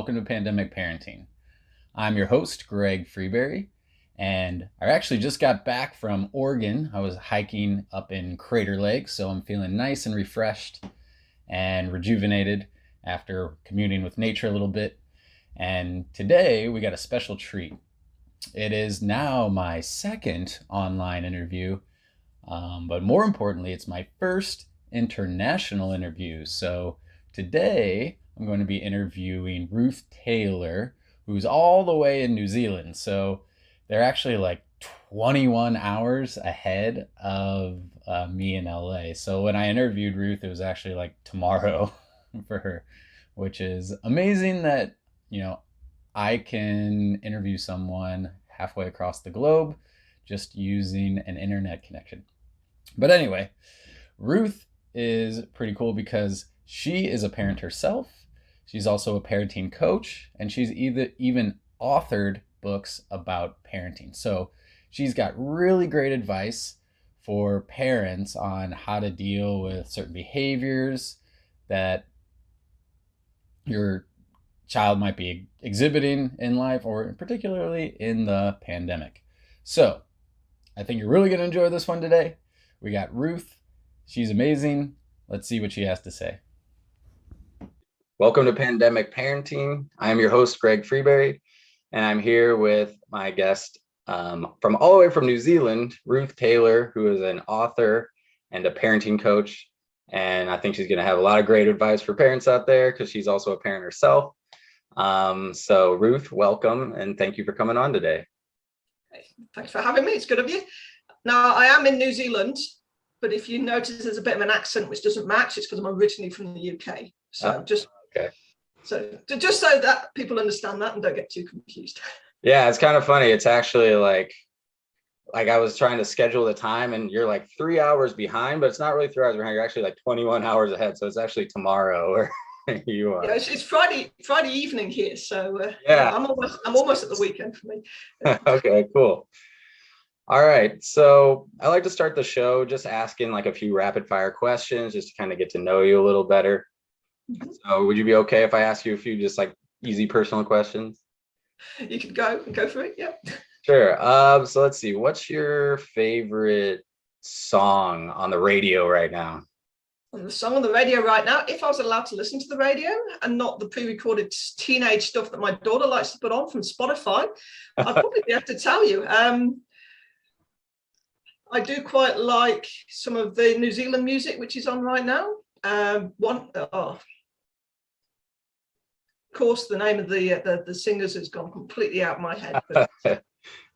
welcome to Pandemic Parenting. I'm your host, Greg Freeberry, and I actually just got back from Oregon. I was hiking up in Crater Lake, so I'm feeling nice and refreshed and rejuvenated after communing with nature a little bit. And today we got a special treat. It is now my second online interview, but more importantly, it's my first international interview. So today I'm going to be interviewing Ruth Taylor, who's all the way in New Zealand. So they're actually like 21 hours ahead of me in LA. So when I interviewed Ruth, it was actually like tomorrow for her, which is amazing that, I can interview someone halfway across the globe just using an internet connection. But anyway, Ruth is pretty cool because she is a parent herself. She's also a parenting coach, and she's even authored books about parenting. So she's got really great advice for parents on how to deal with certain behaviors that your child might be exhibiting in life, or particularly in the pandemic. So I think you're really going to enjoy this one today. We got Ruth. She's amazing. Let's see what she has to say. Welcome to Pandemic Parenting. I'm your host, Greg Freeberry, and I'm here with my guest from all the way from New Zealand, Ruth Taylor, who is an author and a parenting coach. And I think she's going to have a lot of great advice for parents out there because she's also a parent herself. So Ruth, welcome, and thank you for coming on today. Thanks for having me. It's good of you. Now, I am in New Zealand, but if you notice there's a bit of an accent which doesn't match, it's because I'm originally from the UK. So just so that people understand that and don't get too confused. Yeah, it's kind of funny. It's actually like I was trying to schedule the time and you're like 3 hours behind, but it's not really 3 hours behind. You're actually like 21 hours ahead. So it's actually tomorrow where you are. Yeah, it's Friday evening here. So yeah, I'm almost at the weekend for me. Okay, cool. All right. So I like to start the show just asking like a few rapid fire questions just to kind of get to know you a little better. Mm-hmm. So would you be okay if I ask you a few just like easy personal questions? You can go for it. Yeah. Sure. So let's see. What's your favorite song on the radio right now? The song on the radio right now, if I was allowed to listen to the radio and not the pre-recorded teenage stuff that my daughter likes to put on from Spotify, I'd probably have to tell you. I do quite like some of the New Zealand music which is on right now. Of course, the name of the singers has gone completely out of my head. But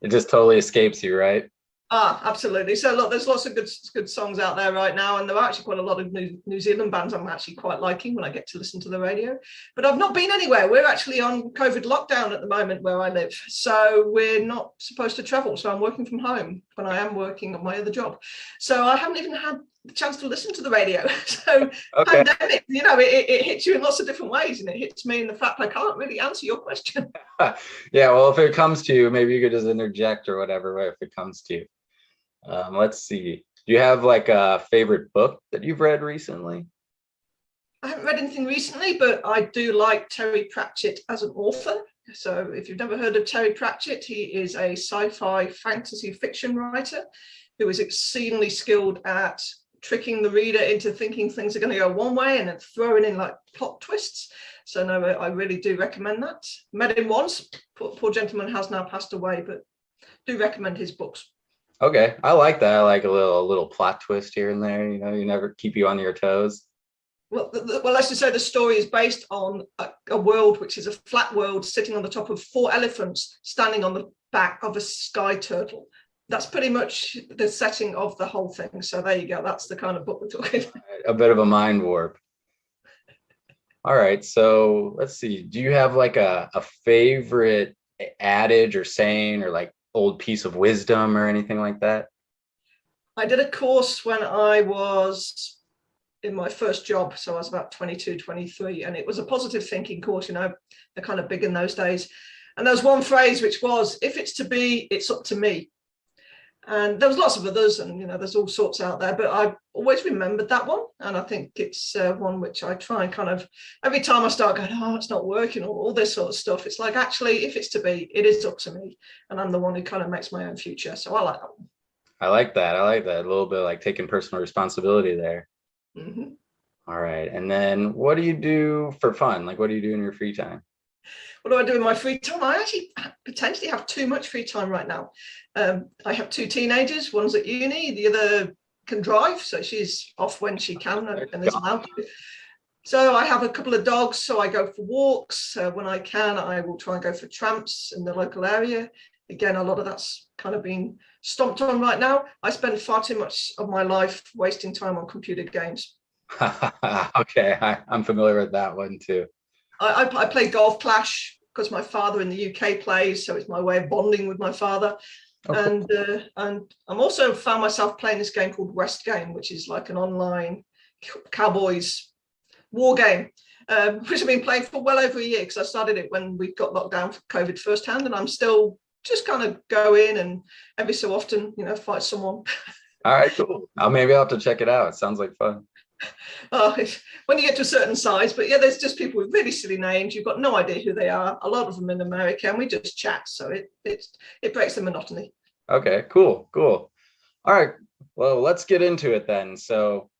it just totally escapes you, right? Absolutely. So look, there's lots of good songs out there right now, and there are actually quite a lot of New Zealand bands I'm actually quite liking when I get to listen to the radio. But I've not been anywhere. We're actually on COVID lockdown at the moment where I live, so we're not supposed to travel. So I'm working from home when I am working on my other job. So I haven't even had the chance to listen to the radio. So okay. Pandemic, it hits you in lots of different ways, and it hits me in the fact I can't really answer your question. Yeah, well, if it comes to you, maybe you could just interject or whatever if it comes to you. Let's see. Do you have like a favorite book that you've read recently? I haven't read anything recently, but I do like Terry Pratchett as an author. So if you've never heard of Terry Pratchett, he is a sci-fi fantasy fiction writer who is exceedingly skilled at tricking the reader into thinking things are going to go one way and then throwing in like plot twists. So no, I really do recommend that. Met him once. Poor gentleman has now passed away, but do recommend his books. Okay, I like that. I like a little plot twist here and there. You never keep you on your toes. Well, let's just say the story is based on a world which is a flat world sitting on the top of 4 elephants standing on the back of a sky turtle. That's pretty much the setting of the whole thing. So there you go. That's the kind of book we're talking about. A bit of a mind warp. All right. So let's see. Do you have like a favorite adage or saying or like old piece of wisdom or anything like that? I did a course when I was in my first job. So I was about 22, 23, and it was a positive thinking course, they're kind of big in those days. And there was one phrase which was, if it's to be, it's up to me. And there was lots of others, and there's all sorts out there, but I've always remembered that one, and I think it's one which I try and kind of, every time I start going, oh, it's not working, or all this sort of stuff, it's like, actually, if it's to be, it is up to me, and I'm the one who kind of makes my own future. So I like that one. I like that. A little bit like taking personal responsibility there. Mm-hmm. All right. And then what do you do for fun? Like, what do you do in your free time? What do I do in my free time? I actually potentially have too much free time right now. I have 2 teenagers. One's at uni, the other can drive, so she's off when she can and is allowed to. So I have a couple of dogs, so I go for walks. When I can, I will try and go for tramps in the local area. Again, a lot of that's kind of being stomped on right now. I spend far too much of my life wasting time on computer games. Okay, I'm familiar with that one too. I play Golf Clash because my father in the UK plays, so it's my way of bonding with my father. And I'm also found myself playing this game called West Game, which is like an online cowboys war game, which I've been playing for well over a year, because I started it when we got locked down for COVID firsthand, and I'm still just kind of go in and every so often, fight someone. All right, cool. Maybe I'll have to check it out. It sounds like fun. When you get to a certain size, but yeah, there's just people with really silly names. You've got no idea who they are. A lot of them in America, and we just chat, so it breaks the monotony. Okay, cool. All right, well, let's get into it then. So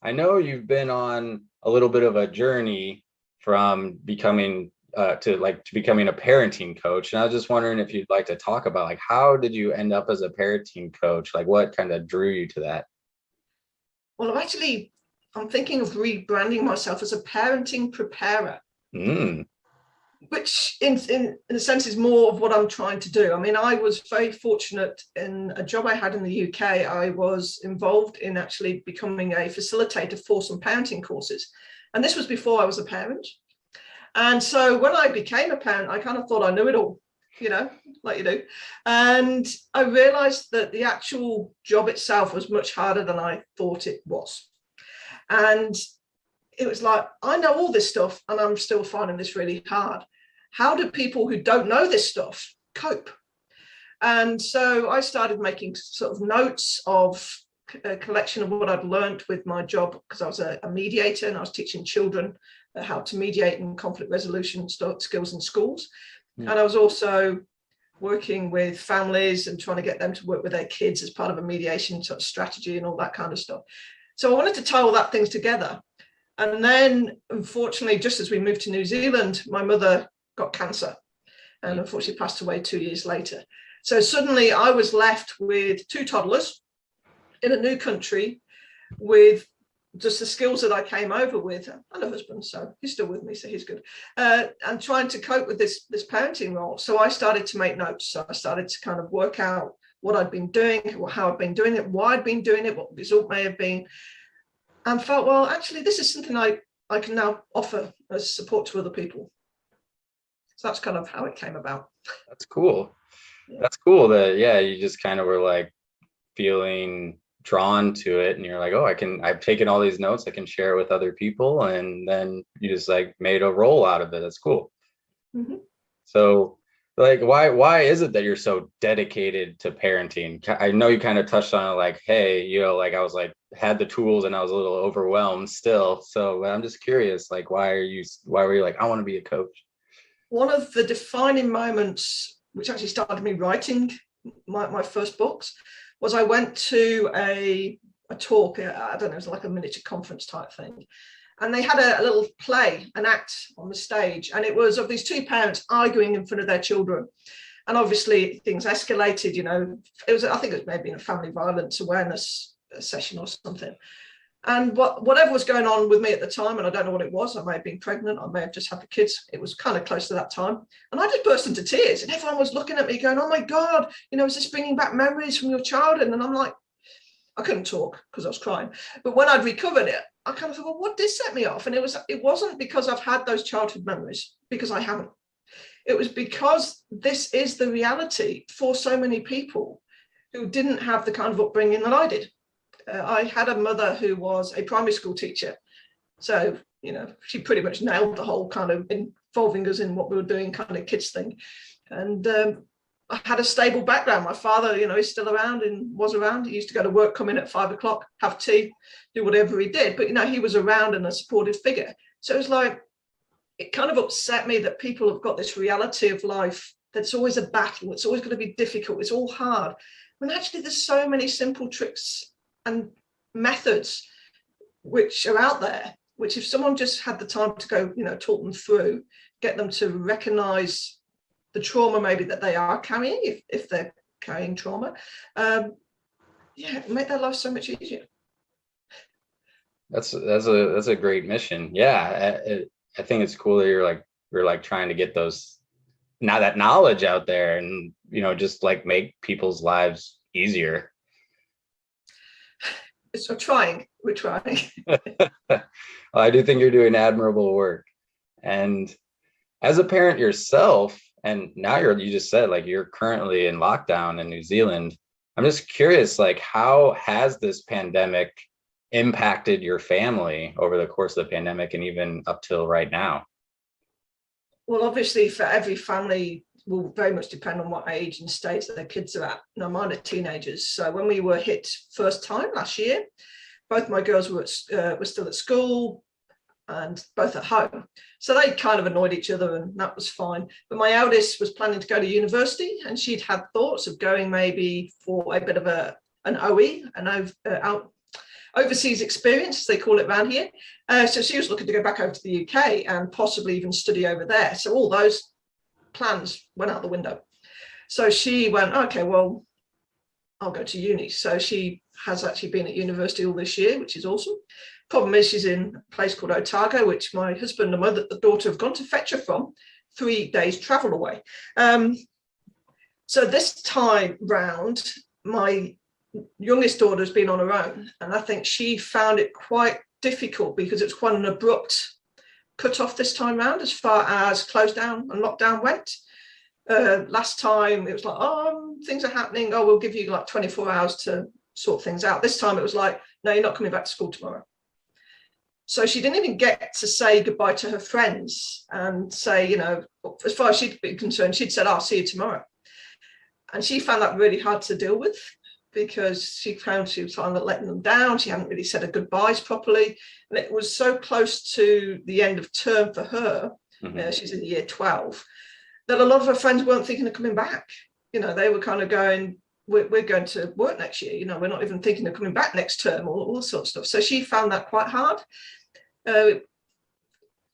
I know you've been on a little bit of a journey from becoming to becoming a parenting coach, and I was just wondering if you'd like to talk about, like, how did you end up as a parenting coach? Like, what kind of drew you to that? Well, I'm thinking of rebranding myself as a parenting preparer, which in a sense is more of what I'm trying to do. I mean, I was very fortunate in a job I had in the UK. I was involved in actually becoming a facilitator for some parenting courses. And this was before I was a parent. And so when I became a parent, I kind of thought I knew it all, like you do. And I realized that the actual job itself was much harder than I thought it was. And it was like, I know all this stuff and I'm still finding this really hard. How do people who don't know this stuff cope? And so I started making sort of notes of a collection of what I'd learned with my job, because I was a mediator and I was teaching children how to mediate and conflict resolution skills in schools. And I was also working with families and trying to get them to work with their kids as part of a mediation sort of strategy and all that kind of stuff. So I wanted to tie all that things together. And then, unfortunately, just as we moved to New Zealand, my mother got cancer and unfortunately passed away 2 years later. So suddenly I was left with 2 toddlers in a new country with just the skills that I came over with, and a husband, so he's still with me, so he's good, and trying to cope with this parenting role. So I started to make notes. So I started to kind of work out what I'd been doing, how I'd been doing it, why I'd been doing it, what the result may have been, and felt, well, actually, this is something I can now offer as support to other people. So that's kind of how it came about. That's cool. Yeah. That's cool that, you just kind of were like feeling drawn to it, and you're like, oh, I've taken all these notes, I can share it with other people, and then you just like made a role out of it. That's cool. Mm-hmm. So like, why is it that you're so dedicated to parenting? I know you kind of touched on it, like, hey, like I was like, had the tools and I was a little overwhelmed still. So I'm just curious, like, why were you like, I want to be a coach? One of the defining moments, which actually started me writing my first books, was I went to a talk, I don't know, it was like a miniature conference type thing. And they had a little play, an act on the stage. And it was of these 2 parents arguing in front of their children. And obviously things escalated, it was, I think it may have been a family violence awareness session or something. And whatever was going on with me at the time, and I don't know what it was, I may have been pregnant, I may have just had the kids, it was kind of close to that time. And I just burst into tears, and everyone was looking at me going, oh my God, is this bringing back memories from your childhood? And I'm like, I couldn't talk because I was crying. But when I'd recovered it, I kind of thought, well, what did set me off? And it wasn't because I've had those childhood memories, because I haven't. It was because this is the reality for so many people who didn't have the kind of upbringing that I did. I had a mother who was a primary school teacher. So, she pretty much nailed the whole kind of involving us in what we were doing kind of kids thing. And I had a stable background. My father, he's still around and was around. He used to go to work, come in at 5 o'clock, have tea, do whatever he did. But, he was around and a supportive figure. So it was like, it kind of upset me that people have got this reality of life that's always a battle. It's always going to be difficult. It's all hard. When actually there's so many simple tricks and methods which are out there, which if someone just had the time to go, talk them through, get them to recognize the trauma maybe that they are carrying, if they're carrying trauma, make their life so much easier. That's a great mission. Yeah, I think it's cool that you're like trying to get that knowledge out there and just like make people's lives easier. So we're trying. I do think you're doing admirable work. And as a parent yourself, and now you just said like you're currently in lockdown in New Zealand. I'm just curious, like how has this pandemic impacted your family over the course of the pandemic and even up till right now? Well, obviously for every family will very much depend on what age and stage that their kids are at. Now, mine are teenagers. So when we were hit first time last year, both my girls were still at school and both at home. So they kind of annoyed each other and that was fine. But my eldest was planning to go to university and she'd had thoughts of going maybe for a bit of an OE, overseas experience, as they call it around here. So she was looking to go back over to the UK and possibly even study over there. So all those plans went out the window. So she went, okay, well, I'll go to uni. So she has actually been at university all this year, which is awesome. Problem is she's in a place called Otago, which my husband and the daughter have gone to fetch her from, 3 days travel away. So this time round, my youngest daughter has been on her own. And I think she found it quite difficult because it's quite an abrupt cut off this time round as far as close down and lockdown went. Last time it was like, things are happening. We'll give you like 24 hours to sort things out. This time it was like, no, you're not coming back to school tomorrow. So she didn't even get to say goodbye to her friends and say, as far as she'd been concerned, she'd said, I'll see you tomorrow. And she found that really hard to deal with because she found she was kind of letting them down. She hadn't really said her goodbyes properly. And it was so close to the end of term for her, she's in year 12, that a lot of her friends weren't thinking of coming back. They were kind of going, we're going to work next year. We're not even thinking of coming back next term, all sorts of stuff. So she found that quite hard.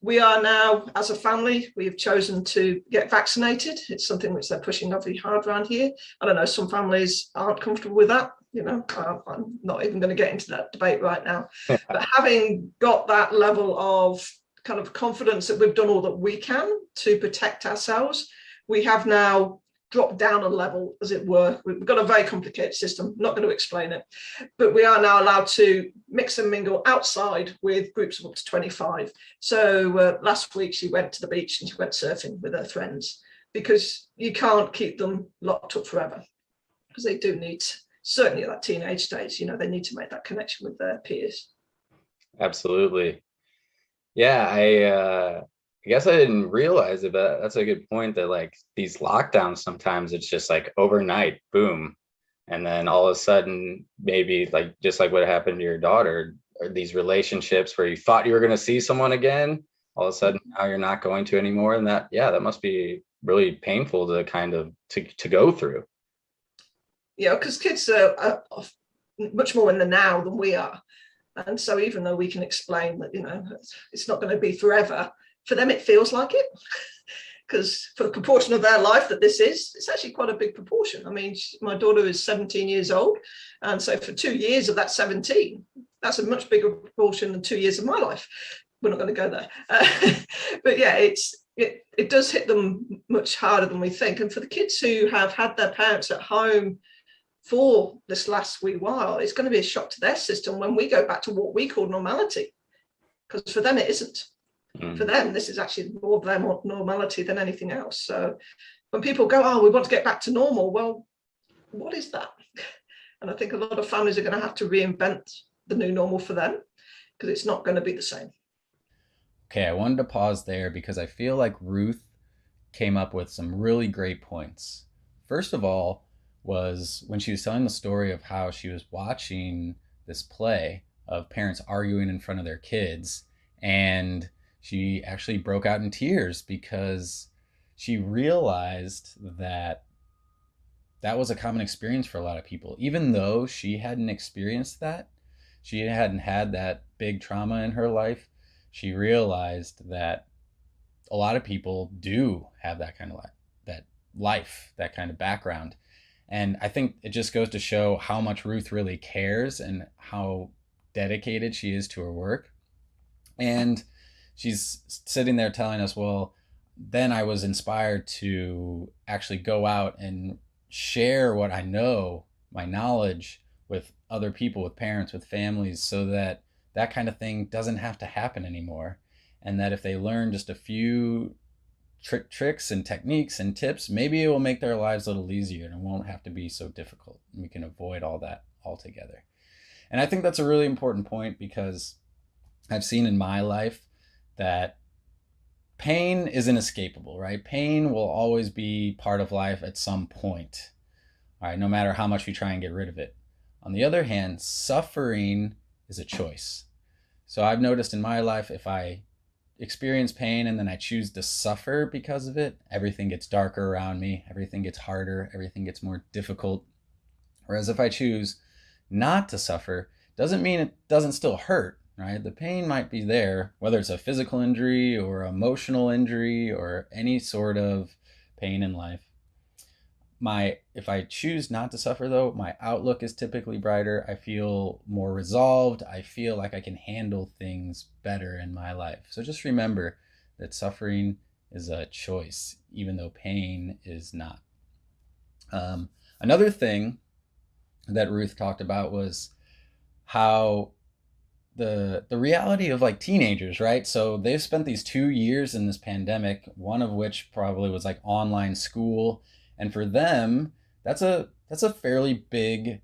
We are now, as a family, we have chosen to get vaccinated. It's something which they're pushing very hard around here. I don't know, some families aren't comfortable with that. I'm not even going to get into that debate right now. But having got that level of kind of confidence that we've done all that we can to protect ourselves, we have now dropped down a level, as it were. We've got a very complicated system, not going to explain it, but we are now allowed to mix and mingle outside with groups of up to 25. So last week she went to the beach and she went surfing with her friends because you can't keep them locked up forever because they do need, certainly at that teenage stage, they need to make that connection with their peers. Absolutely. Yeah, I guess I didn't realize it, but that's a good point that like these lockdowns, sometimes it's just like overnight, boom. And then all of a sudden, maybe like, just like what happened to your daughter, or these relationships where you thought you were going to see someone again, all of a sudden now you're not going to anymore. And that must be really painful to kind of to go through. Because kids are much more in the now than we are. And so even though we can explain that, it's not going to be forever, for them, it feels like it, because for the proportion of their life that this is, it's actually quite a big proportion. I mean, my daughter is 17 years old. And so for 2 years of that 17, that's a much bigger proportion than 2 years of my life. We're not going to go there. But yeah, it does hit them much harder than we think. And for the kids who have had their parents at home for this last wee while, it's going to be a shock to their system when we go back to what we call normality, because for them, it isn't. For them, this is actually more of their normality than anything else. So when people go, we want to get back to normal, well, what is that? And I think a lot of families are going to have to reinvent the new normal for them because it's not going to be the same. Okay, I wanted to pause there because I feel like Ruth came up with some really great points. First of all was when she was telling the story of how she was watching this play of parents arguing in front of their kids, and she actually broke out in tears because she realized that that was a common experience for a lot of people. Even though she hadn't experienced that, she hadn't had that big trauma in her life, she realized that a lot of people do have that kind of life, that kind of background. And I think it just goes to show how much Ruth really cares and how dedicated she is to her work. And she's sitting there telling us, well, then I was inspired to actually go out and share what I know, my knowledge, with other people, with parents, with families, so that that kind of thing doesn't have to happen anymore. And that if they learn just a few tricks and techniques and tips, maybe it will make their lives a little easier and it won't have to be so difficult. And we can avoid all that altogether. And I think that's a really important point, because I've seen in my life that pain is inescapable, right? Pain will always be part of life at some point, all right, no matter how much we try and get rid of it. On the other hand, suffering is a choice. So I've noticed in my life, if I experience pain and then I choose to suffer because of it, everything gets darker around me, everything gets harder, everything gets more difficult. Whereas if I choose not to suffer, doesn't mean it doesn't still hurt, right? The pain might be there, whether it's a physical injury or emotional injury or any sort of pain in life. If I choose not to suffer, though, my outlook is typically brighter. I feel more resolved. I feel like I can handle things better in my life. So just remember that suffering is a choice, even though pain is not. Another thing that Ruth talked about was how the reality of like teenagers, right? So they've spent these 2 years in this pandemic, one of which probably was like online school. And for them, that's a fairly big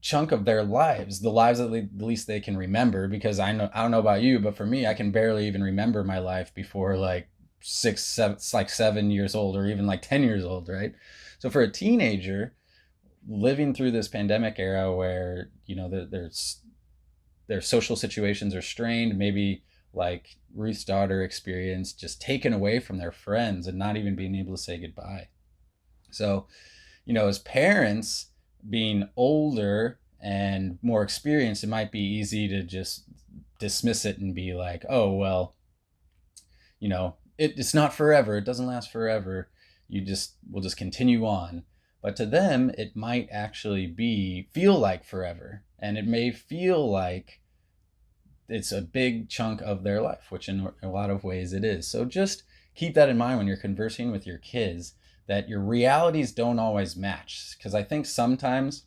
chunk of their lives, the lives at least they can remember. Because I don't know about you, but for me, I can barely even remember my life before like 7 years old, or even like 10 years old, right? So for a teenager living through this pandemic era where, you know, their social situations are strained, maybe like Ruth's daughter experienced, just taken away from their friends and not even being able to say goodbye. So, you know, as parents, being older and more experienced, it might be easy to just dismiss it and be like, oh, well, you know, it's not forever. It doesn't last forever. We'll just continue on. But to them, it might actually feel like forever. And it may feel like it's a big chunk of their life, which in a lot of ways it is. So just keep that in mind when you're conversing with your kids, that your realities don't always match. Because I think sometimes,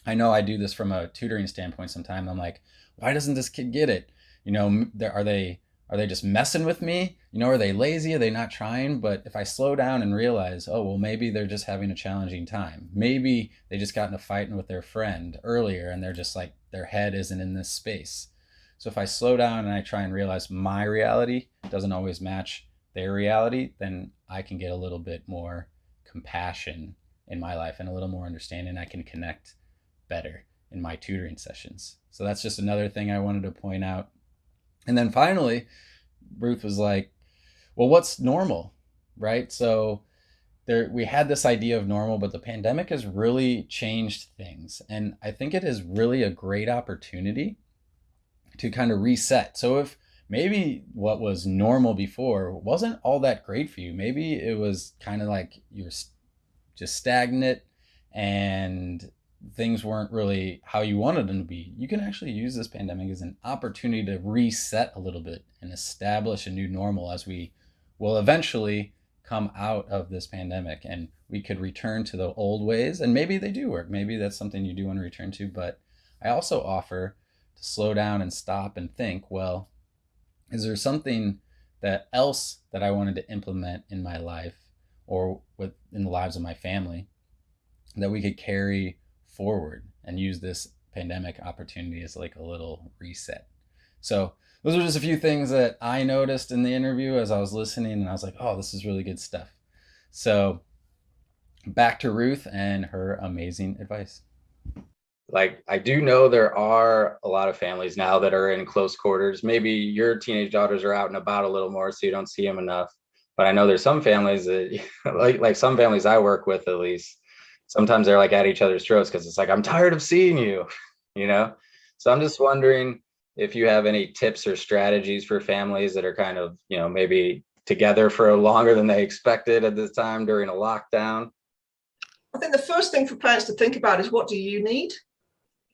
I know I do this from a tutoring standpoint sometimes, I'm like, why doesn't this kid get it? You know, are they just messing with me? You know, are they lazy? Are they not trying? But if I slow down and realize, oh, well, maybe they're just having a challenging time. Maybe they just got in a fight with their friend earlier and they're just like, their head isn't in this space. So if I slow down and I try and realize my reality doesn't always match their reality, then I can get a little bit more compassion in my life and a little more understanding. I can connect better in my tutoring sessions. So that's just another thing I wanted to point out. And then finally, Ruth was like, well, what's normal, right? So we had this idea of normal, but the pandemic has really changed things. And I think it is really a great opportunity to kind of reset. So if maybe what was normal before wasn't all that great for you, maybe it was kind of like you're just stagnant and things weren't really how you wanted them to be, you can actually use this pandemic as an opportunity to reset a little bit and establish a new normal as we will eventually come out of this pandemic, and we could return to the old ways. And maybe they do work. Maybe that's something you do want to return to. But I also offer to slow down and stop and think, well, is there something else that I wanted to implement in my life or in the lives of my family that we could carry forward and use this pandemic opportunity as like a little reset? So those are just a few things that I noticed in the interview as I was listening, and I was like, oh, this is really good stuff. So back to Ruth and her amazing advice. Like, I do know there are a lot of families now that are in close quarters. Maybe your teenage daughters are out and about a little more, so you don't see them enough. But I know there's some families that, like some families I work with, at least, sometimes they're like at each other's throats because it's like, I'm tired of seeing you, you know? So I'm just wondering if you have any tips or strategies for families that are kind of, maybe together for longer than they expected at this time during a lockdown. I think the first thing for parents to think about is, what do you need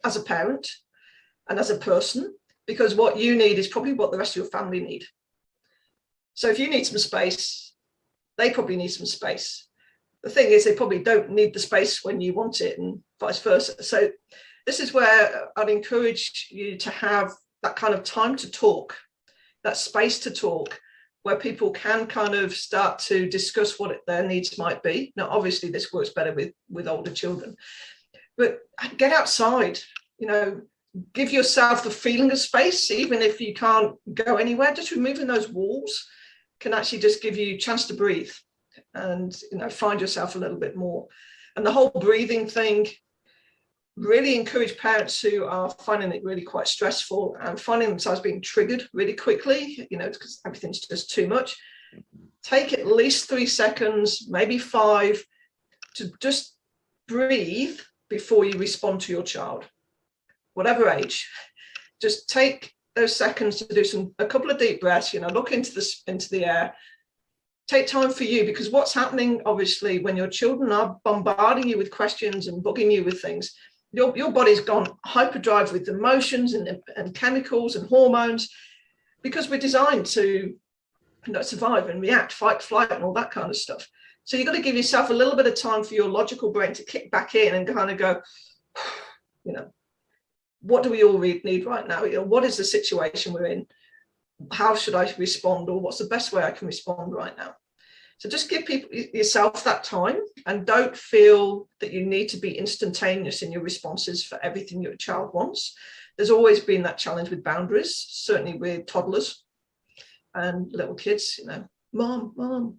as a parent and as a person? Because what you need is probably what the rest of your family need. So if you need some space, they probably need some space. The thing is, they probably don't need the space when you want it, and vice versa. So this is where I'd encourage you to have that kind of time to talk, that space to talk, where people can kind of start to discuss what their needs might be. Now, obviously, this works better with older children, but get outside, give yourself the feeling of space, even if you can't go anywhere. Just removing those walls can actually just give you a chance to breathe and, find yourself a little bit more. And the whole breathing thing, really encourage parents who are finding it really quite stressful and finding themselves being triggered really quickly, because everything's just too much. Take at least 3 seconds, maybe 5, to just breathe before you respond to your child, whatever age. Just take those seconds to do a couple of deep breaths, look into the air. Take time for you, because what's happening, obviously, when your children are bombarding you with questions and bugging you with things, your body's gone hyperdrive with emotions and chemicals and hormones, because we're designed to survive and react, fight, flight, and all that kind of stuff. So you've got to give yourself a little bit of time for your logical brain to kick back in and kind of go, what do we all need right now? What is the situation we're in? How should I respond, or what's the best way I can respond right now? So just give yourself that time, and don't feel that you need to be instantaneous in your responses for everything your child wants. There's always been that challenge with boundaries, certainly with toddlers and little kids, mom,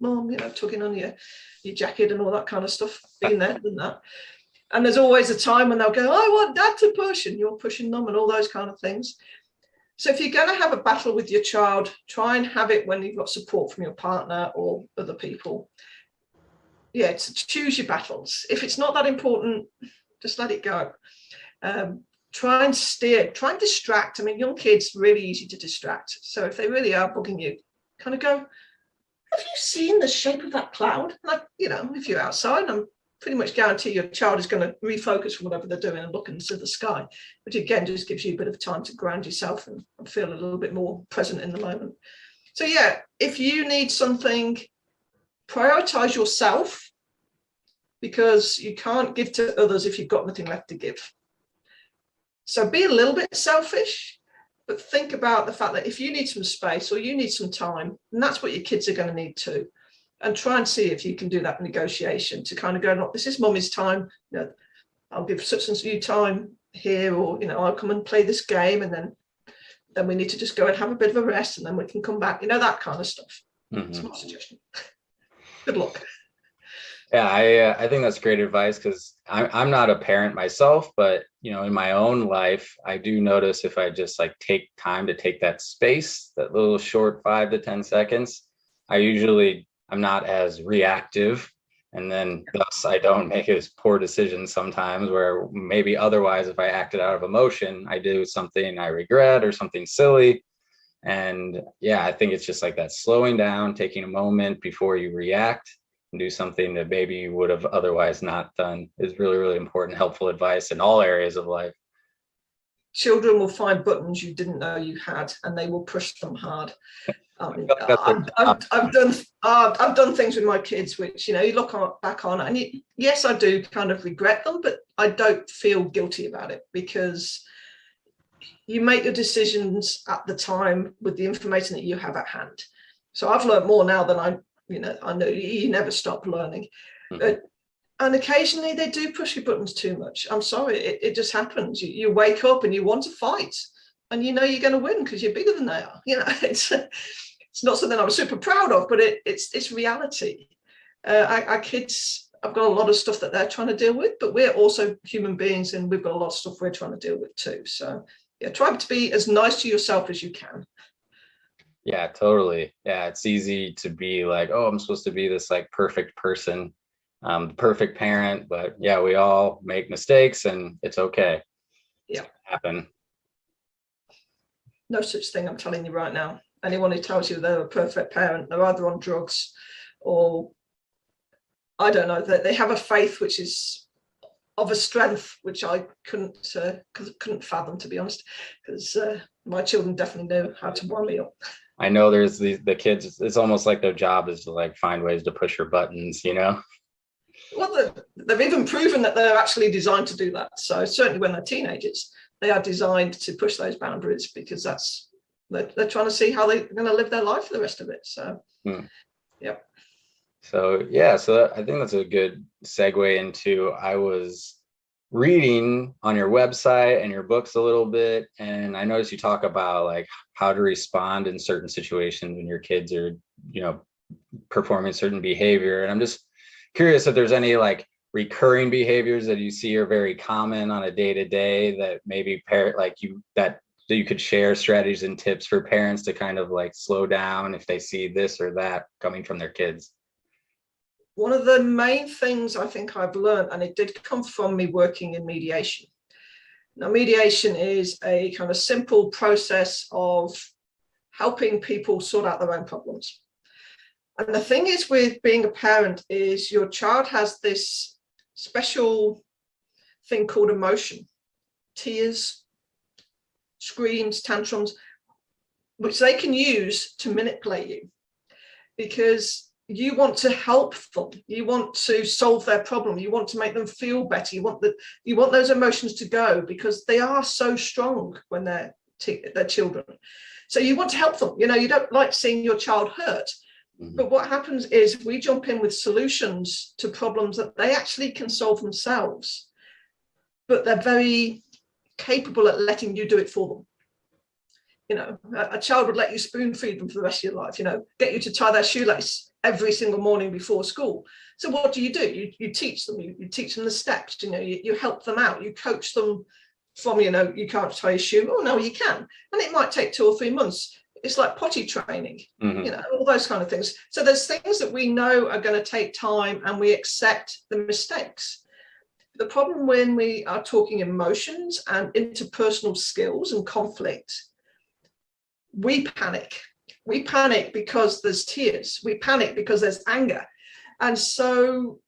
tugging on your jacket and all that kind of stuff, being there and that. And there's always a time when they'll go, I want dad to push, and you're pushing them and all those kind of things. So if you're going to have a battle with your child, try and have it when you've got support from your partner or other people. Yeah, choose your battles. If it's not that important, just let it go. Try and steer, try and distract. I mean, young kids, really easy to distract. So if they really are bugging you, kind of go, have you seen the shape of that cloud? Like, if you're outside, I'm pretty much guarantee your child is going to refocus from whatever they're doing and look into the sky, which again just gives you a bit of time to ground yourself and feel a little bit more present in the moment. So yeah, if you need something, prioritize yourself, because you can't give to others if you've got nothing left to give. So be a little bit selfish, but think about the fact that if you need some space or you need some time, and that's what your kids are going to need too. And try and see if you can do that negotiation to kind of go, look, this is mommy's time. I'll give such and such time here, or I'll come and play this game, and then we need to just go and have a bit of a rest, and then we can come back. That kind of stuff. Mm-hmm. It's my suggestion. Good luck. Yeah, I think that's great advice, because I'm not a parent myself, but in my own life, I do notice if I just take time to take that space, that little short 5 to 10 seconds, I'm not as reactive, and then thus I don't make as poor decisions sometimes, where maybe otherwise if I acted out of emotion, I do something I regret or something silly. And yeah, I think it's just like that, slowing down, taking a moment before you react and do something that maybe you would have otherwise not done is really, really important, helpful advice in all areas of life. Children will find buttons you didn't know you had, and they will push them hard. I've done things with my kids which you look back on, and yes, I do kind of regret them, but I don't feel guilty about it, because you make your decisions at the time with the information that you have at hand. So I've learned more now than I know. You never stop learning. Mm-hmm. And occasionally they do push your buttons too much. I'm sorry, it just happens. You wake up and you want to fight, and you're going to win because you're bigger than they are. It's not something I'm super proud of, but it's reality. Our kids I've got a lot of stuff that they're trying to deal with, but we're also human beings and we've got a lot of stuff we're trying to deal with too. So yeah, try to be as nice to yourself as you can. Yeah, totally. Yeah, it's easy to be like, oh, I'm supposed to be this like perfect person, perfect parent, but yeah, we all make mistakes and it's okay. Yeah, it's happen. No such thing, I'm telling you right now. Anyone who tells you they're a perfect parent, they're either on drugs or I don't know, that they have a faith which is of a strength which I couldn't fathom, to be honest, because my children definitely know how to wind me up. I know there's the kids, it's almost like their job is to like find ways to push your buttons, you know? Well, they've even proven that they're actually designed to do that. So certainly when they're teenagers, they are designed to push those boundaries because they're trying to see how they're going to live their life for the rest of it. So, yeah. So yeah, so I think that's a good segue into, I was reading on your website and your books a little bit, and I noticed you talk about like how to respond in certain situations when your kids are, you know, performing certain behavior. And I'm just curious if there's any like recurring behaviors that you see are very common on a day-to-day that maybe that you could share strategies and tips for parents to kind of like slow down if they see this or that coming from their kids. One of the main things I think I've learned, and it did come from me working in mediation. Now, mediation is a kind of simple process of helping people sort out their own problems. And the thing is with being a parent is your child has this special thing called emotion, tears, screams, tantrums, which they can use to manipulate you because you want to help them. You want to solve their problem. You want to make them feel better. You want those emotions to go because they are so strong when they're children. So you want to help them. You know, you don't like seeing your child hurt. Mm-hmm. But what happens is we jump in with solutions to problems that they actually can solve themselves, but they're very capable at letting you do it for them. You know, a child would let you spoon feed them for the rest of your life, you know, get you to tie their shoelace every single morning before school. So what do? You teach them, you teach them the steps, you know, you help them out, you coach them from, you know, you can't tie a shoe. Oh, no, you can. And it might take 2 or 3 months. It's like potty training, you know, all those kind of things. So there's things that we know are going to take time and we accept the mistakes. The problem when we are talking emotions and interpersonal skills and conflict, we panic. We panic because there's tears. We panic because there's anger. And so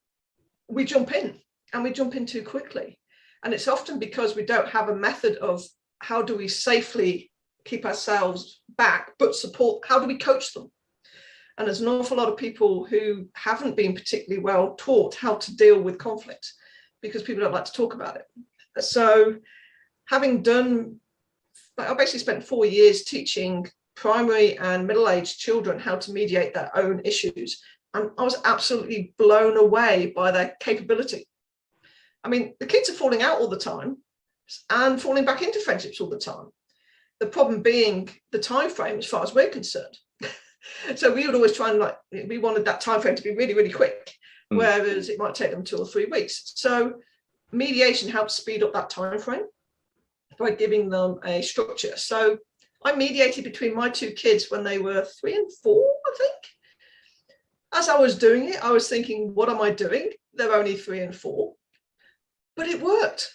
we jump in and we jump in too quickly. And it's often because we don't have a method of how do we safely keep ourselves back, but support, how do we coach them? And there's an awful lot of people who haven't been particularly well taught how to deal with conflict because people don't like to talk about it. So having done, I basically spent 4 years teaching primary and middle-aged children how to mediate their own issues. And I was absolutely blown away by their capability. I mean, the kids are falling out all the time and falling back into friendships all the time. The problem being the time frame as far as we're concerned. So we would always try and we wanted that time frame to be really, really quick, whereas it might take them 2 or 3 weeks. So mediation helps speed up that time frame by giving them a structure. So I mediated between my 2 kids when they were 3 and 4, I think. As I was doing it, I was thinking, what am I doing? They're only 3 and 4, but it worked.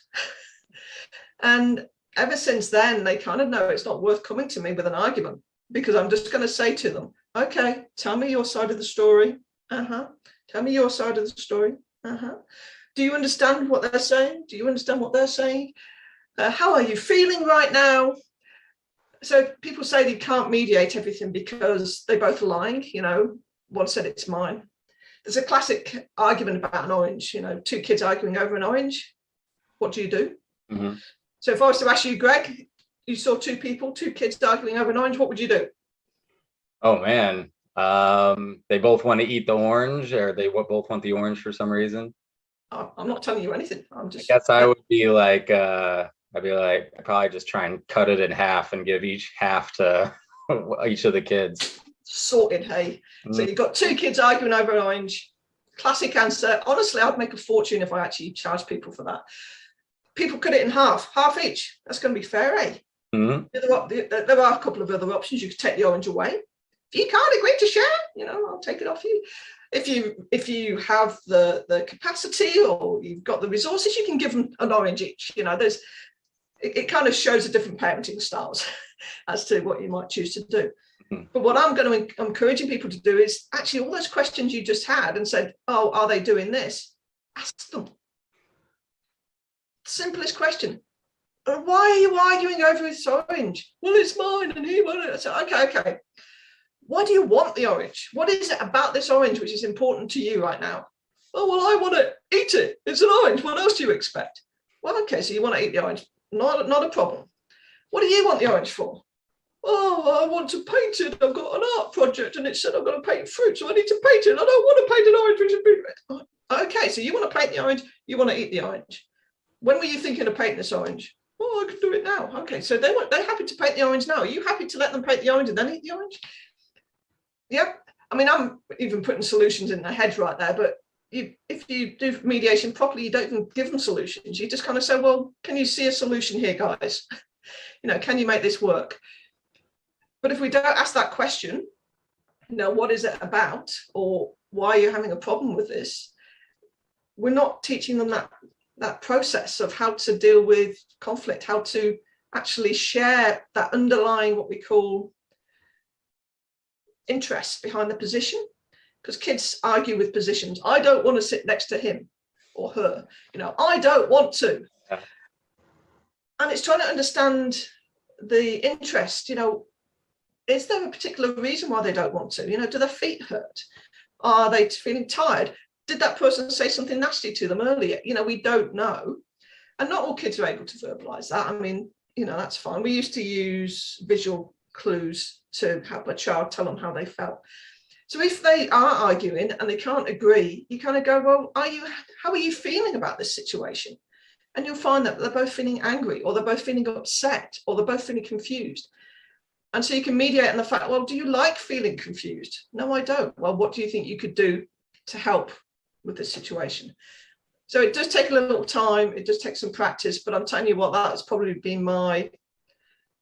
And ever since then, they kind of know it's not worth coming to me with an argument because I'm just going to say to them, okay, tell me your side of the story. Tell me your side of the story. Do you understand what they're saying? Do you understand what they're saying? How are you feeling right now? So people say they can't mediate everything because they both are lying. You know, one said it's mine. There's a classic argument about an orange, you know, 2 kids arguing over an orange. What do you do? Mm-hmm. So if I was to ask you, Greg, you saw 2 kids arguing over an orange, what would you do? Oh, man. They both want to eat the orange, or they both want the orange for some reason? I'm not telling you anything. I guess I would be like, I'd probably just try and cut it in half and give each half to each of the kids. Sorted, hey. So you've got 2 kids arguing over an orange. classic answer. Honestly, I'd make a fortune if I actually charged people for that. People cut it in half each. That's going to be fair, eh? Mm-hmm. There are a couple of other options. You could take the orange away. If you can't agree to share, I'll take it off you. If you have the capacity or you've got the resources, you can give them an orange each. It kind of shows the different parenting styles as to what you might choose to do. Mm-hmm. But what I'm going to encouraging people to do is actually all those questions you just had and said, oh, are they doing this? Ask them. Simplest question. Why are you arguing over this orange? Well, it's mine and he wanted it. I said, okay. Why do you want the orange? What is it about this orange which is important to you right now? Oh, well, I want to eat it. It's an orange. What else do you expect? Well, okay, so you want to eat the orange. Not a problem. What do you want the orange for? Oh, I want to paint it. I've got an art project and it said I've got to paint fruit, so I need to paint it. I don't want to paint an orange, which is red. Okay, so you want to paint the orange. You want to eat the orange. When were you thinking of painting this orange? Oh, I can do it now. Okay, so they're happy to paint the orange now. Are you happy to let them paint the orange and then eat the orange? Yeah, I mean, I'm even putting solutions in their heads right there, but if you do mediation properly, you don't even give them solutions. You just kind of say, well, can you see a solution here, guys? Can you make this work? But if we don't ask that question, what is it about? Or why are you having a problem with this? We're not teaching them that process of how to deal with conflict, how to actually share that underlying, what we call interest behind the position, because kids argue with positions. I don't want to sit next to him or her. I don't want to. Yeah. And it's trying to understand the interest. Is there a particular reason why they don't want to? Do their feet hurt? Are they feeling tired? Did that person say something nasty to them earlier? We don't know. And not all kids are able to verbalize that. I mean, that's fine. We used to use visual clues to help a child tell them how they felt. So if they are arguing and they can't agree, you kind of go, well, how are you feeling about this situation? And you'll find that they're both feeling angry, or they're both feeling upset, or they're both feeling confused. And so you can mediate on the fact, well, do you like feeling confused? No, I don't. Well, what do you think you could do to help with this situation? So it does take a little time. It does take some practice, but I'm telling you what, that has probably been my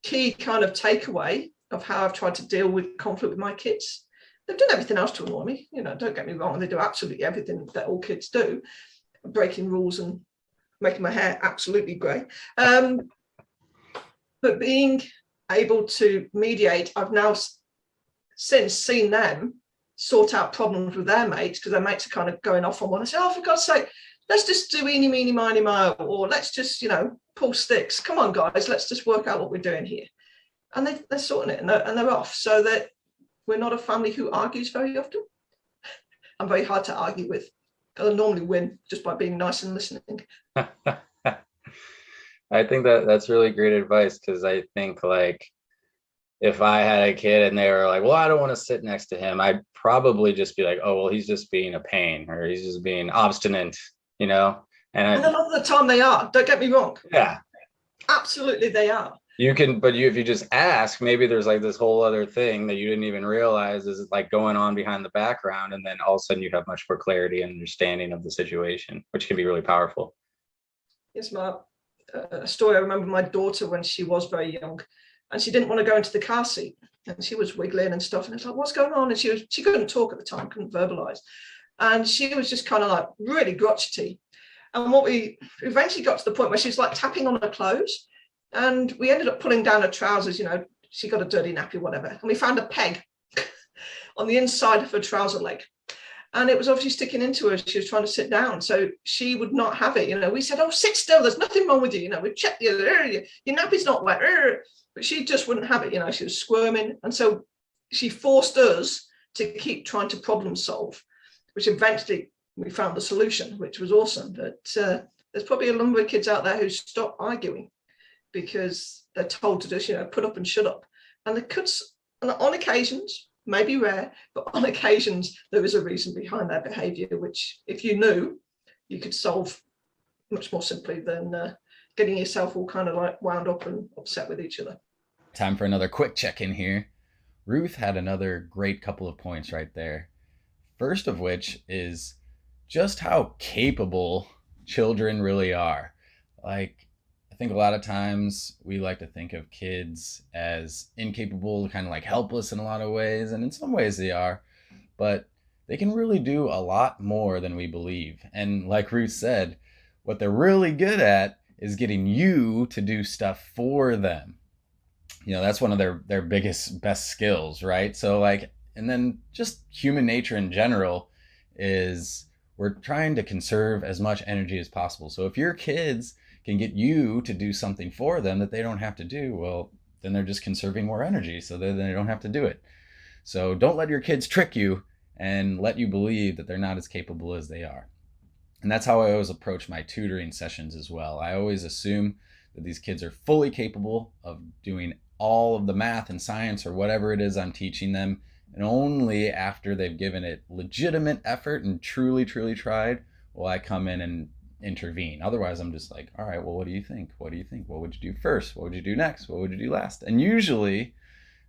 key kind of takeaway of how I've tried to deal with conflict with my kids. They've done everything else to annoy me. Don't get me wrong. They do absolutely everything that all kids do, breaking rules and making my hair absolutely grey. But being able to mediate, I've now since seen them sort out problems with their mates, because their mates are kind of going off on one. I say, oh, for God's sake, let's just do eeny, meeny, miny, mo, or let's just, pull sticks. Come on, guys, let's just work out what we're doing here. And they're sorting it and they're off, so that we're not a family who argues very often. I'm very hard to argue with. I normally win just by being nice and listening. I think that's really great advice, because I think, like, if I had a kid and they were like, well, I don't want to sit next to him, I'd probably just be like, oh, well, he's just being a pain, or he's just being obstinate, And a lot of the time they are, don't get me wrong. Yeah. Absolutely they are. If you just ask, maybe there's like this whole other thing that you didn't even realize is like going on behind the background. And then all of a sudden you have much more clarity and understanding of the situation, which can be really powerful. Yes, a story. I remember my daughter when she was very young, and she didn't want to go into the car seat, and she was wiggling and stuff. And it's like, what's going on? And she couldn't talk at the time, couldn't verbalize. And she was just kind of like really crotchety. And what we eventually got to the point where she was like tapping on her clothes. And we ended up pulling down her trousers, she got a dirty nappy, whatever. And we found a peg on the inside of her trouser leg. And it was obviously sticking into her. She was trying to sit down. So she would not have it. We said, oh, sit still. There's nothing wrong with you. We've checked your nappy's not wet. But she just wouldn't have it. She was squirming. And so she forced us to keep trying to problem solve, which eventually we found the solution, which was awesome. But there's probably a number of kids out there who stop arguing because they're told to just, put up and shut up. And the kids, on occasions, maybe rare, but on occasions, there is a reason behind their behavior, which if you knew, you could solve much more simply than getting yourself all kind of like wound up and upset with each other. Time for another quick check-in here. Ruth had another great couple of points right there. First of which is just how capable children really are. Like, I think a lot of times we like to think of kids as incapable, kind of like helpless in a lot of ways, and in some ways they are, but they can really do a lot more than we believe. And like Ruth said, what they're really good at is getting you to do stuff for them. That's one of their biggest, best skills, right? So like, and then just human nature in general is we're trying to conserve as much energy as possible. So if your kids can get you to do something for them that they don't have to do, well, then they're just conserving more energy, so then they don't have to do it. So don't let your kids trick you and let you believe that they're not as capable as they are. And that's how I always approach my tutoring sessions as well. I always assume that these kids are fully capable of doing all of the math and science or whatever it is I'm teaching them. And only after they've given it legitimate effort and truly, truly tried will I come in and intervene. Otherwise, I'm just like, all right, well, what do you think? What do you think? What would you do first? What would you do next? What would you do last? And usually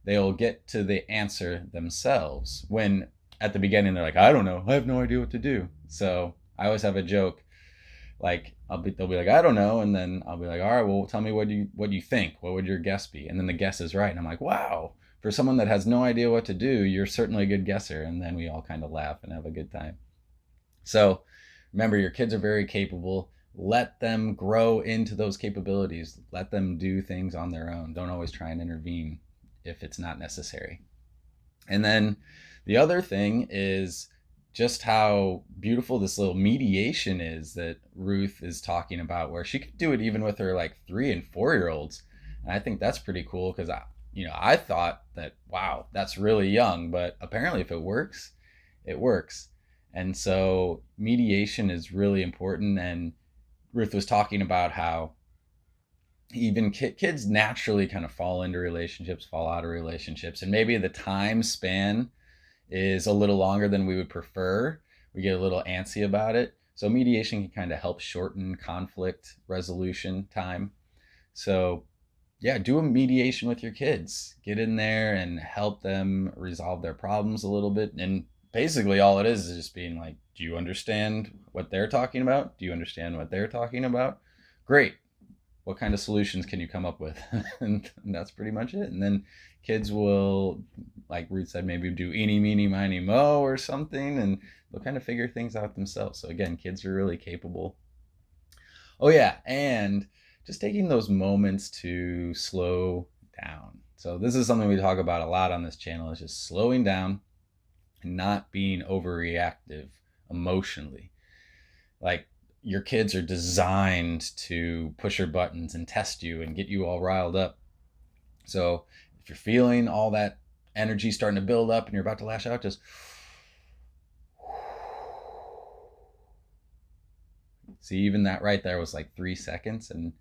they'll get to the answer themselves, when at the beginning they're like, I don't know. I have no idea what to do. So I always have a joke, like they'll be like, I don't know, and then I'll be like, all right, well, tell me what you think. What would your guess be? And then the guess is right, and I'm like, wow, for someone that has no idea what to do, you're certainly a good guesser. And then we all kind of laugh and have a good time. So remember, your kids are very capable. Let them grow into those capabilities. Let them do things on their own. Don't always try and intervene if it's not necessary. And then the other thing is just how beautiful this little mediation is that Ruth is talking about, where she could do it even with her like 3 and 4-year-olds. And I think that's pretty cool, because I thought that, wow, that's really young, but apparently if it works, it works. And so mediation is really important. And Ruth was talking about how even kids naturally kind of fall into relationships, fall out of relationships, and maybe the time span is a little longer than we would prefer. We get a little antsy about it. So mediation can kind of help shorten conflict resolution time. So yeah, do a mediation with your kids. Get in there and help them resolve their problems a little bit. And basically all it is just being like, do you understand what they're talking about? Do you understand what they're talking about? Great. What kind of solutions can you come up with? And that's pretty much it. And then kids will, like Ruth said, maybe do eeny, meeny, miny, mo or something, and they'll kind of figure things out themselves. So again, kids are really capable. Oh yeah, and just taking those moments to slow down. So this is something we talk about a lot on this channel, is just slowing down and not being overreactive emotionally. Like, your kids are designed to push your buttons and test you and get you all riled up. So if you're feeling all that energy starting to build up and you're about to lash out, just see, even that right there was like 3 seconds, and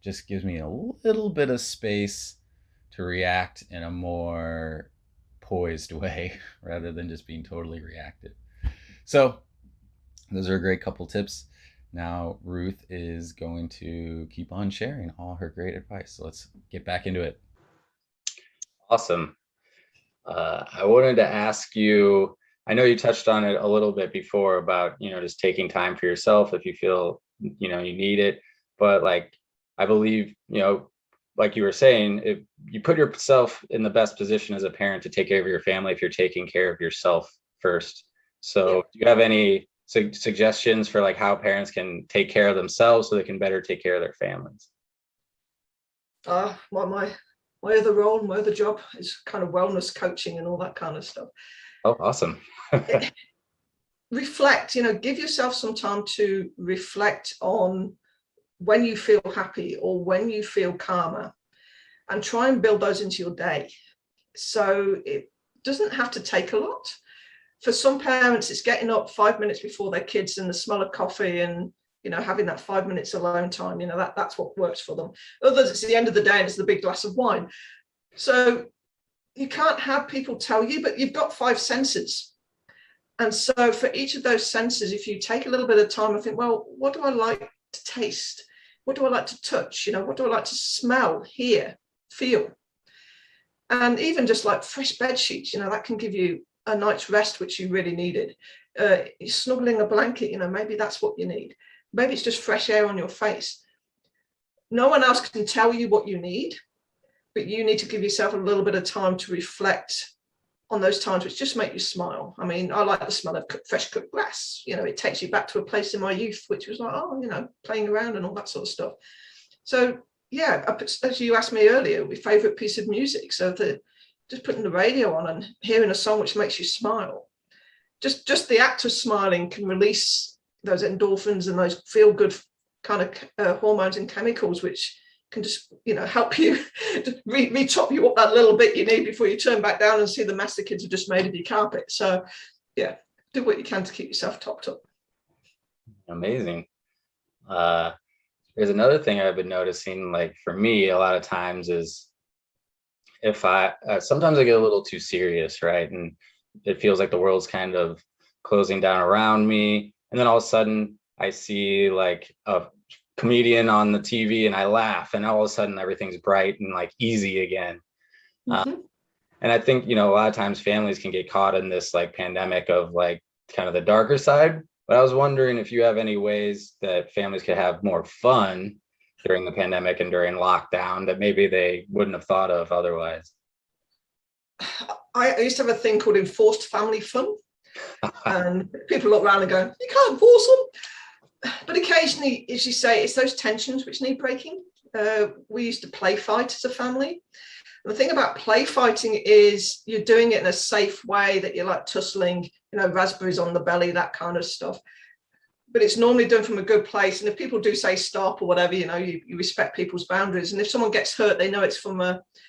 just gives me a little bit of space to react in a more poised way rather than just being totally reactive. So those are a great couple tips. Now Ruth is going to keep on sharing all her great advice. So let's get back into it. Awesome. I wanted to ask you, I know you touched on it a little bit before about, just taking time for yourself if you feel, you need it. But like, I believe, like you were saying, if you put yourself in the best position as a parent to take care of your family, if you're taking care of yourself first. So do you have any suggestions for like how parents can take care of themselves so they can better take care of their families? My other role, my other job is kind of wellness coaching and all that kind of stuff. Oh, awesome. Reflect, give yourself some time to reflect on when you feel happy or when you feel calmer, and try and build those into your day. So it doesn't have to take a lot. For some parents, it's getting up 5 minutes before their kids and the smell of coffee and, having that 5 minutes alone time, that's what works for them. Others, it's the end of the day and it's the big glass of wine. So you can't have people tell you, but you've got 5 senses. And so for each of those senses, if you take a little bit of time and think, well, what do I like to taste? What do I like to touch? What do I like to smell, hear, feel? And even just like fresh bed sheets, that can give you a night's rest, which you really needed. snuggling a blanket, maybe that's what you need. Maybe it's just fresh air on your face. No one else can tell you what you need, but you need to give yourself a little bit of time to reflect on those times which just make you smile. I mean, I like the smell of fresh cooked grass. It takes you back to a place in my youth, which was like, playing around and all that sort of stuff. So yeah, as you asked me earlier, my favorite piece of music. So just putting the radio on and hearing a song which makes you smile. Just the act of smiling can release those endorphins and those feel good kind of hormones and chemicals, which can just help you re-top you up that little bit you need before you turn back down and see the mess the kids have just made of your carpet. So yeah, do what you can to keep yourself topped up. Amazing. There's another thing I've been noticing, like for me, a lot of times is if sometimes I get a little too serious, right? And it feels like the world's kind of closing down around me. And then all of a sudden I see like a comedian on the TV and I laugh, and all of a sudden everything's bright and like easy again. And I think, a lot of times families can get caught in this like pandemic of like kind of the darker side. But I was wondering if you have any ways that families could have more fun during the pandemic and during lockdown that maybe they wouldn't have thought of otherwise. I used to have a thing called enforced family fun. And people look around and go, you can't force them. But occasionally, as you say, it's those tensions which need breaking. We used to play fight as a family. And the thing about play fighting is you're doing it in a safe way, that you're like tussling, raspberries on the belly, that kind of stuff. But it's normally done from a good place. And if people do say stop or whatever, you respect people's boundaries. And if someone gets hurt, they know it's from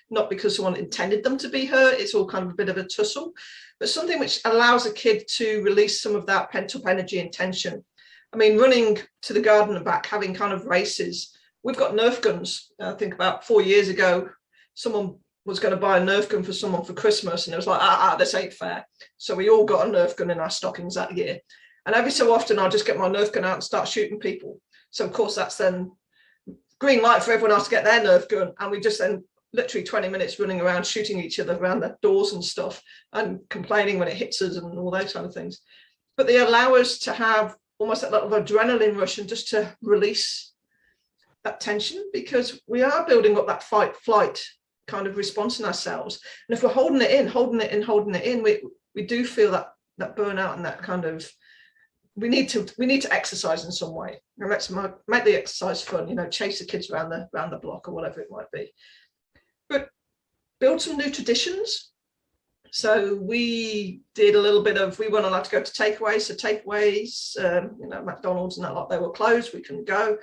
not because someone intended them to be hurt. It's all kind of a bit of a tussle, but something which allows a kid to release some of that pent up energy and tension. I mean, running to the garden and back, having kind of races. We've got Nerf guns. I think about 4 years ago, someone was going to buy a Nerf gun for someone for Christmas. And it was like, this ain't fair. So we all got a Nerf gun in our stockings that year. And every so often I'll just get my Nerf gun out and start shooting people. So of course that's then green light for everyone else to get their Nerf gun. And we just then literally 20 minutes running around shooting each other around the doors and stuff and complaining when it hits us and all those kind of things. But they allow us to have almost that little adrenaline rush and just to release that tension, because we are building up that fight flight kind of response in ourselves. And if we're holding it in, we do feel that burnout and that kind of, we need to exercise in some way. And let's make the exercise fun, chase the kids around the block or whatever it might be. But build some new traditions. So we did a little bit of, we weren't allowed to go to takeaways. So takeaways, McDonald's and that lot, they were closed. We couldn't go.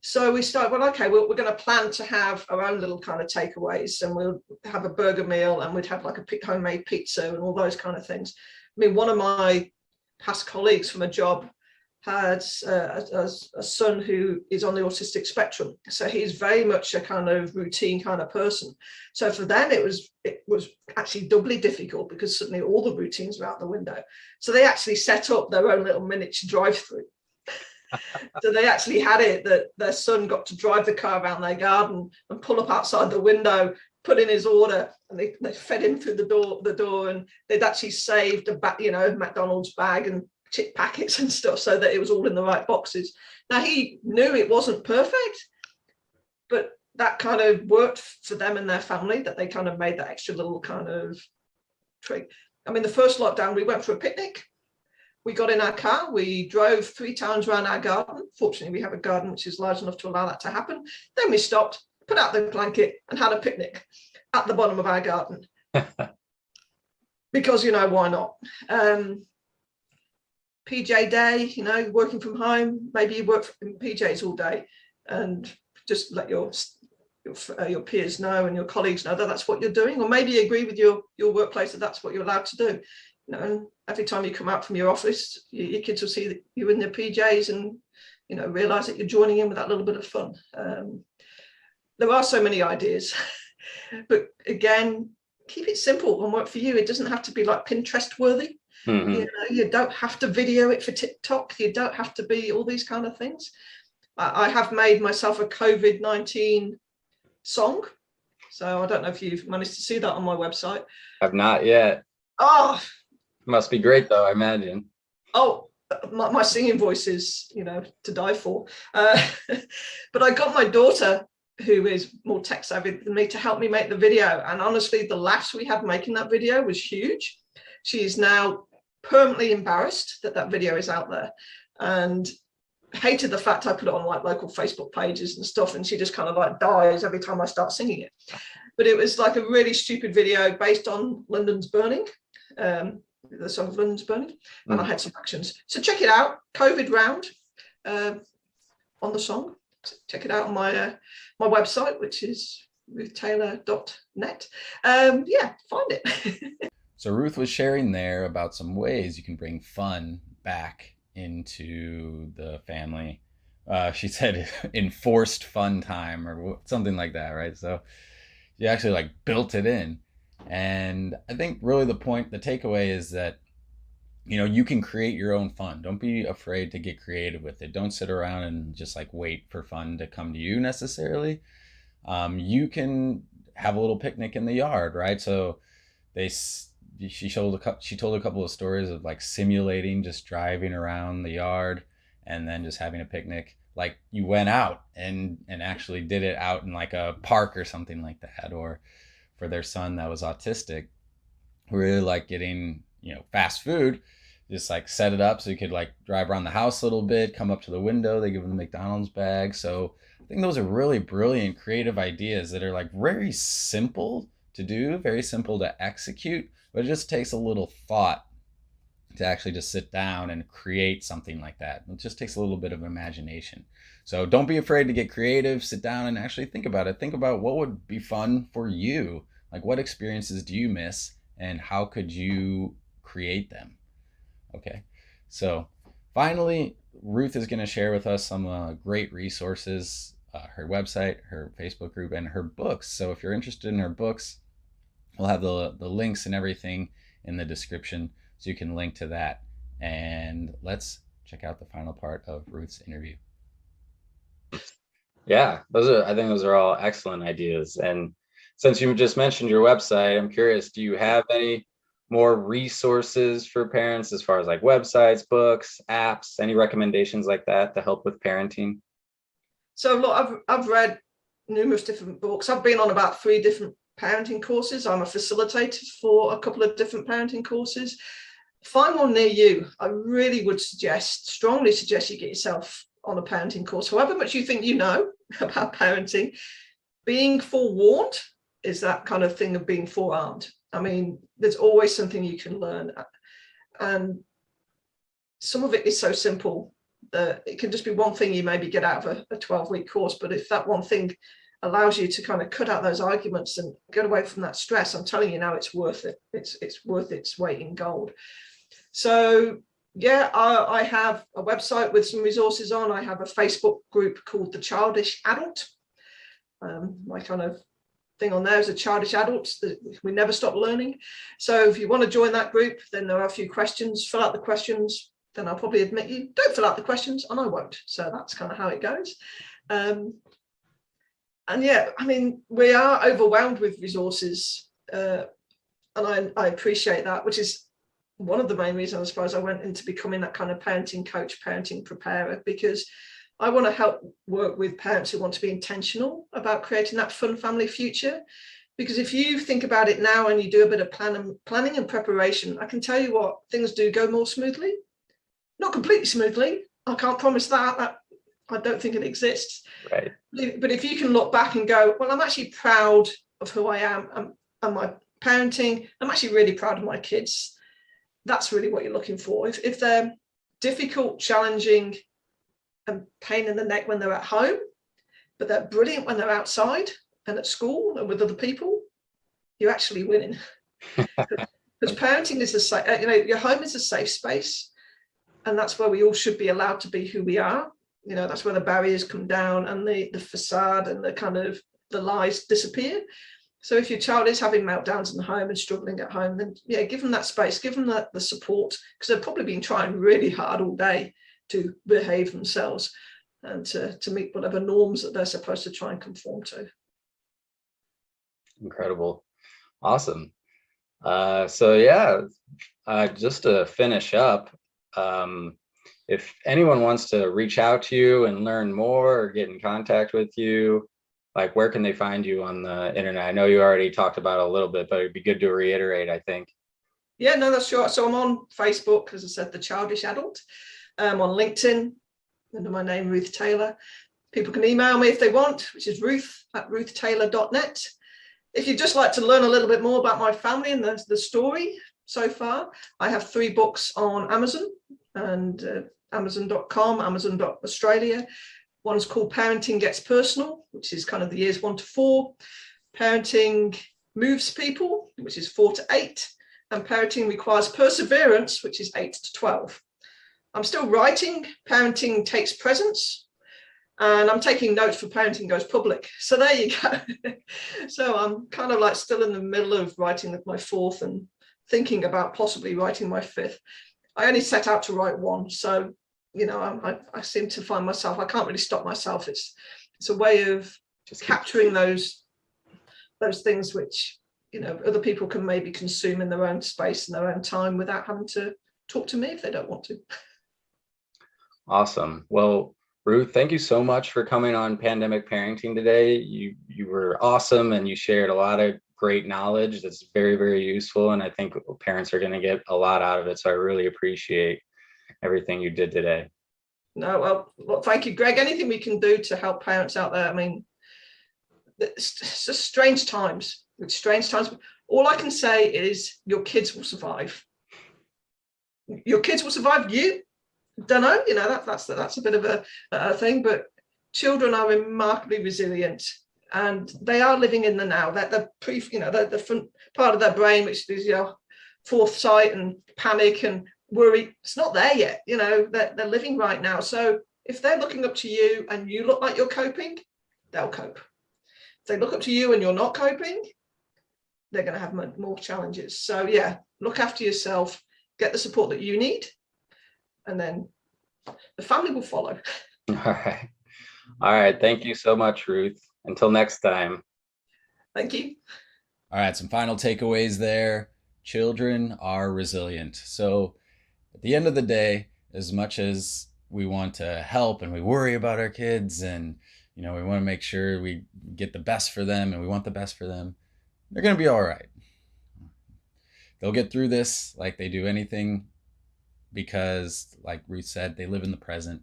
So we started, we're going to plan to have our own little kind of takeaways, and we'll have a burger meal, and we'd have like a homemade pizza and all those kind of things. I mean, one of my past colleagues from a job had a son who is on the autistic spectrum. So he's very much a kind of routine kind of person. So for them, it was actually doubly difficult, because suddenly all the routines were out the window. So they actually set up their own little miniature drive-through. So they actually had it that their son got to drive the car around their garden and pull up outside the window, put in his order, and they fed him through the door, and they'd actually saved a McDonald's bag and chip packets and stuff, so that it was all in the right boxes. Now he knew it wasn't perfect, but that kind of worked for them and their family, that they kind of made that extra little kind of trick. I mean, the first lockdown, we went for a picnic. We got in our car, we drove 3 times around our garden. Fortunately, we have a garden which is large enough to allow that to happen. Then we stopped, put out the blanket and had a picnic at the bottom of our garden. Because, why not? PJ day, working from home, maybe you work in PJs all day, and just let your peers know and your colleagues know that that's what you're doing, or maybe you agree with your workplace that that's what you're allowed to do. And every time you come out from your office, your kids will see that you're in their PJs and, realize that you're joining in with that little bit of fun. There are so many ideas, but again, keep it simple and work for you. It doesn't have to be like Pinterest worthy. Mm-hmm. You don't have to video it for TikTok. You don't have to be all these kind of things. I have made myself a COVID-19 song. So I don't know if you've managed to see that on my website. I've not yet. Oh, must be great though, I imagine. Oh, my singing voice is, to die for. But I got my daughter, who is more tech savvy than me, to help me make the video. And honestly, the laughs we had making that video was huge. She's now permanently embarrassed that video is out there, and hated the fact I put it on like local Facebook pages and stuff, and she just kind of like dies every time I start singing it. But it was like a really stupid video based on London's Burning, the song of London's Burning, and I had some actions. So check it out, COVID round on the song. Check it out on my website, which is ruthtaylor.net. Yeah, find it. So Ruth was sharing there about some ways you can bring fun back into the family. She said enforced fun time or something like that, right? So you actually like built it in. And I think really the takeaway is that, you can create your own fun. Don't be afraid to get creative with it. Don't sit around and just like wait for fun to come to you necessarily. You can have a little picnic in the yard, right? So she told a couple of stories of like simulating just driving around the yard and then just having a picnic. Like you went out and actually did it out in like a park or something like that. Or for their son that was autistic, who really like getting, fast food, just like set it up so you could like drive around the house a little bit, come up to the window, they give them the McDonald's bag. So I think those are really brilliant, creative ideas that are like very simple to do, very simple to execute, but it just takes a little thought to actually just sit down and create something like that. It just takes a little bit of imagination. So don't be afraid to get creative, sit down and actually think about it. Think about what would be fun for you. Like what experiences do you miss and how could you create them? Okay, so finally, Ruth is going to share with us some great resources, her website, her Facebook group, and her books. So if you're interested in her books, we'll have the links and everything in the description so you can link to that. And let's check out the final part of Ruth's interview. Yeah, I think those are all excellent ideas. And since you just mentioned your website, I'm curious, do you have any more resources for parents as far as like websites, books, apps, any recommendations like that to help with parenting? So look, I've read numerous different books. I've been on about 3 different parenting courses. I'm a facilitator for a couple of different parenting courses. Find one near you. I really would strongly suggest you get yourself on a parenting course, however much you think you know about parenting. Being forewarned is that kind of thing of being forearmed. I mean, there's always something you can learn. And some of it is so simple that it can just be one thing you maybe get out of a 12-week course. But if that one thing allows you to kind of cut out those arguments and get away from that stress, I'm telling you now, it's worth it. It's worth its weight in gold. So yeah, I have a website with some resources on. I have a Facebook group called the Childish Adult. My kind of thing on there is a Childish Adults. We never stop learning. So if you want to join that group, then there are a few questions. Fill out the questions. Then I'll probably admit you. Don't fill out the questions, and I won't. So that's kind of how it goes. And yeah, I mean, we are overwhelmed with resources, and I appreciate that, which is one of the main reasons, I suppose, I went into becoming that kind of parenting coach, parenting preparer, because I want to help work with parents who want to be intentional about creating that fun family future. Because if you think about it now and you do a bit of planning and preparation, I can tell you what, things do go more smoothly. Not completely smoothly. I can't promise that. I don't think it exists. Right. But if you can look back and go, well, I'm actually proud of who I am and my parenting. I'm actually really proud of my kids. That's really what you're looking for. If they're difficult, challenging, and pain in the neck when they're at home, but they're brilliant when they're outside and at school and with other people, you're actually winning. Because parenting is your home is a safe space, and that's where we all should be allowed to be who we are. That's where the barriers come down and the facade and the kind of the lies disappear. So if your child is having meltdowns in the home and struggling at home, then yeah, give them that space, give them the support, because they've probably been trying really hard all day to behave themselves and to meet whatever norms that they're supposed to try and conform to. Incredible. Awesome. So yeah, just to finish up, If anyone wants to reach out to you and learn more or get in contact with you, like where can they find you on the internet? I know you already talked about it a little bit, but it'd be good to reiterate, I think. Yeah, no, that's sure. So I'm on Facebook, as I said, the Childish Adult. On LinkedIn, under my name, Ruth Taylor. People can email me if they want, which is ruth@ruthtaylor.net. If you'd just like to learn a little bit more about my family and the story so far, I have 3 books on Amazon and Amazon.com, Amazon.Australia. One's called Parenting Gets Personal, which is kind of the years 1 to 4. Parenting Moves People, which is 4 to 8. And Parenting Requires Perseverance, which is 8 to 12. I'm still writing Parenting Takes Presence, and I'm taking notes for Parenting Goes Public. So there you go. So I'm kind of like still in the middle of writing my 4th and thinking about possibly writing my 5th. I only set out to write 1. So, you know, I seem to find myself, I can't really stop myself. It's a way of just capturing those things which, you know, other people can maybe consume in their own space and their own time without having to talk to me if they don't want to. Awesome. Well, Ruth, thank you so much for coming on Pandemic Parenting today. You were awesome, and you shared a lot of great knowledge that's very, very useful. And I think parents are going to get a lot out of it. So I really appreciate everything you did today. No, well, thank you, Greg. Anything we can do to help parents out there. I mean, it's just strange times. It's strange times. All I can say is your kids will survive. Your kids will survive. You don't know, you know, that's a bit of a thing, but children are remarkably resilient, and they are living in the now. That the front part of their brain, which is foresight and panic and worry, it's not there yet. You know, they're living right now. So if they're looking up to you and you look like you're coping, they'll cope. If they look up to you and you're not coping, they're going to have more challenges. So yeah, look after yourself, get the support that you need, and then the family will follow. All right. All right. Thank you so much, Ruth. Until next time. Thank you. All right, some final takeaways there. Children are resilient. So at the end of the day, as much as we want to help and we worry about our kids and, you know, we want to make sure we get the best for them and we want the best for them, they're going to be all right. They'll get through this like they do anything, because like Ruth said, they live in the present.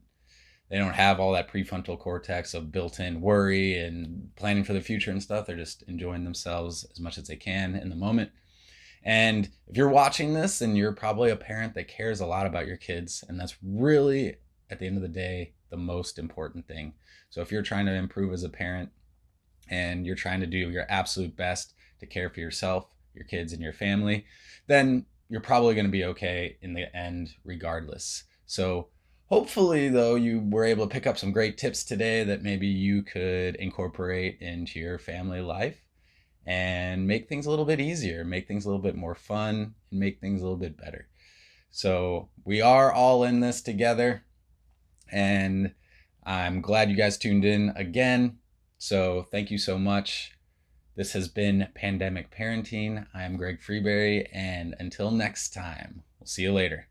They don't have all that prefrontal cortex of built-in worry and planning for the future and stuff. They're just enjoying themselves as much as they can in the moment. And if you're watching this, and you're probably a parent that cares a lot about your kids, and that's really, at the end of the day, the most important thing. So if you're trying to improve as a parent and you're trying to do your absolute best to care for yourself, your kids, and your family, then you're probably going to be okay in the end regardless. So hopefully, though, you were able to pick up some great tips today that maybe you could incorporate into your family life and make things a little bit easier, make things a little bit more fun, and make things a little bit better. So we are all in this together, and I'm glad you guys tuned in again. So thank you so much. This has been Pandemic Parenting. I'm Greg Freeberry, and until next time, we'll see you later.